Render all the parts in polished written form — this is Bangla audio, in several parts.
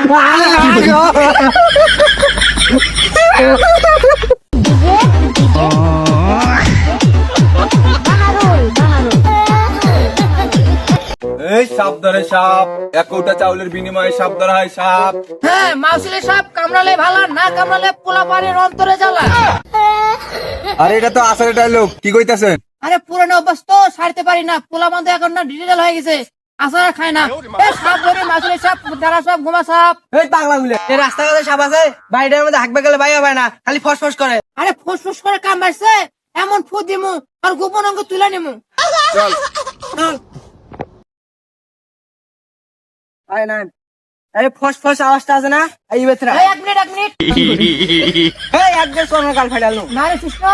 এই সাপ ধরে সাপ, এক কৌটা চাউলের বিনিময়ে সাপ ধরা হয় সাপ। হ্যাঁ, মাউসিলে সাপ কামড়ালে ভালো, না কামড়ালে পোলা পানির অন্তরে জ্বালা। আরে এটা তো আসলে ডায়লগ, কি কইতাছেন? আরে পুরানো অভ্যাস তো ছাড়তে পারি না, পোলা বন্ধ এখন না ডিজিটাল হয়ে গেছে, আসার খায় না। এই সাপ ধরে মাউসিলে সাপ, দাঁড়া সাপ, ঘুমা সাপ। এই পাগলা গুলে, এই রাস্তাঘাটে সাপ আছে, বাড়িটার মধ্যে হাঁকবে গেলে বাইয়া পায় না, খালি ফসফস করে। আরে ফুসফুস করে কাম মারছে, এমন ফু দিমু আর গোপন অঙ্গ তুলে নিমু। চল চল। আয় না, এই ফসফস আওয়াজটা আছে না, এই বেতরা। এই এক মিনিট। এই একদম সোনার কাল ফাটালো। না রে কৃষ্ণ,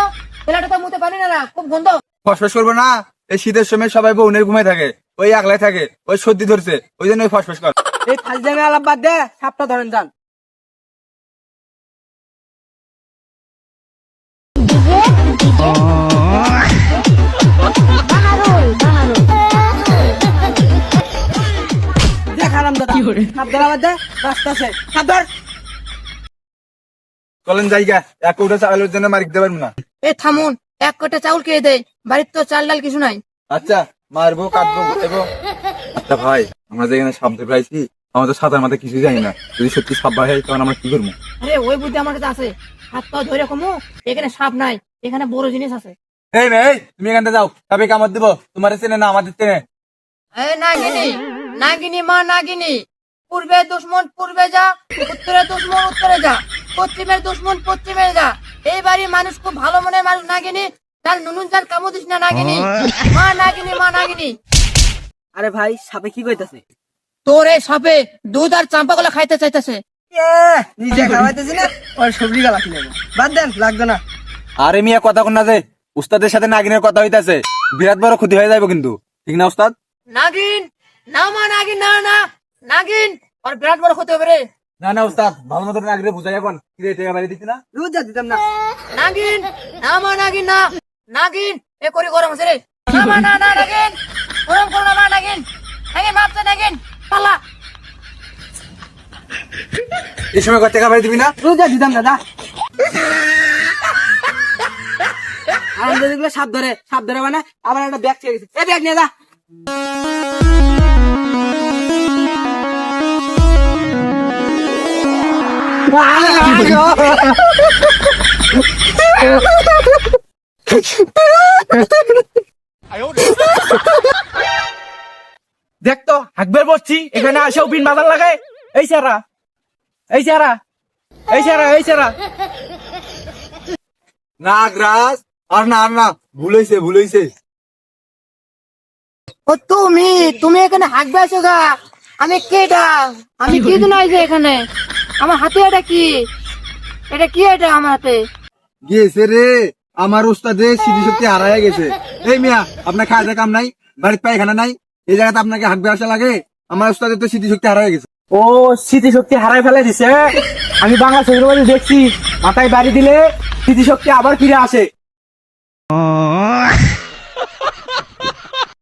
ছেলেটা তো মুতে পারি না, খুব গন্ধ। ফসফস করবো না, এই শীতের সময় সবাই বউনের ঘুমায় থাকে, ওই একলাই থাকে, ওই সর্দি ধরছে, ওই জন্য ওই ফসফস কর। এই ফালজামে আলাপ বাদ দে, সাপটা ধরেন যান। দেখালাম দাদা, সাপ ধরা বাদ দে, রাস্তা আছে, সাপ ধর। চলেন জায়গা, এক কৌটা চাউলের জন্য মারি দিতে পারবো না। এই থামুন, এক কোটা চাউল খেয়ে দেয়, বাড়ির তো চাল ডাল কিছু নাই। আচ্ছা, মারবো কাটবো ঘুরবো। আচ্ছা ভাই, আমরা যেখানে সাপ ধরে পাইছি, আমরা তো সাঁতার মাথায় কিছুই জানি না, যদি সত্যি সাপ ভাই হয় তখন আমরা কি করবো? আরে ওই বুদ্ধি আমার কাছে আছে, হাত পা ধরে কমু, এখানে সাপ নাই, এখানে বড় জিনিস আছে। এই মেয়ে, তুমি এখান থেকে যাও, সাপে কামড় দিব, তোমার চেনে না আমাদের চেনে। এই নাগিনী মা নাগিনী, পূর্বে দুশ্মন পূর্বে যা, উত্তরে দুশ্মন উত্তরে যা, পশ্চিমের দুশ্মন পশ্চিমে যা। এই বাড়ির মানুষ খুব ভালো মনের মানুষ নাগিনী, তার নুনুন চাল কামু দিস না নাগিনী। মা নাগিনী। আরে ভাই, সাপে কি কইতাছে? তোর এই সাপে দুধ আর চাম্পা গুলো খাইতে চাইতেছে। নিজে খাওয়াইতেছি না, ওর সবজি গালা কিনে বাদ দেন, লাগবে না। আরে মিয়া কথা কোন না যে, উস্তাদের সাথে নাগিনের কথা হইতাছে, বিরাট বড় ক্ষতি হয়ে যাবে কিন্তু, ঠিক না উস্তাদ? নাগিন না মা নাগিন, না নাগিন, আর বিরাট বড় ক্ষতি হবে রে। না না উস্তাদ, ভালো মতো নাগিনে বুঝাই এখন, কি রে টাকা বাড়ি দিচ্ছি না? রোজ যা দিতাম না। নাগিন না মা নাগিন, না নাগিন, এ করি গরম আছে রে। না মা না নাগিন, গরম করো না মা নাগিন, মাপছে নাগিন পালা। এই সময় টাকা বাড়ি দিবি না? রোজ যা দিতাম দাদা। আমাদের দেখলে সাপ ধরে মানে আবার একটা ব্যাগ চেয়ে গেছে, এই ব্যাগ নিয়ে যা। দেখতো হাকবের বসছি, এখানে আসেও বিন বাজার লাগে। এই সারা নাগরাজ, আর না, ভুল হইছে। ও তুমি এখানে হাঁকবে আছো গা? আমি কেডা? আমি কি দিন আইছে এখানে? আমার হাতে এটা কি? এটা আমার হাতে? গেছে রে, আমার উস্তাদের স্মৃতিশক্তি হারায় গেছে। এই মিয়া, আপনার খাওয়া কাম নাই, বাড়ির পায়খানা নাই, এই জায়গাতে আপনাকে হাঁকবে আসা লাগে? আমার উস্তাদের তো স্মৃতিশক্তি হারায় গেছে। ও স্মৃতিশক্তি হারাই ফেলে দিছে। আমি বাংলা ছবির মধ্যে দেখছি, মাথায় বাড়ি দিলে স্মৃতিশক্তি আবার ফিরে আসে।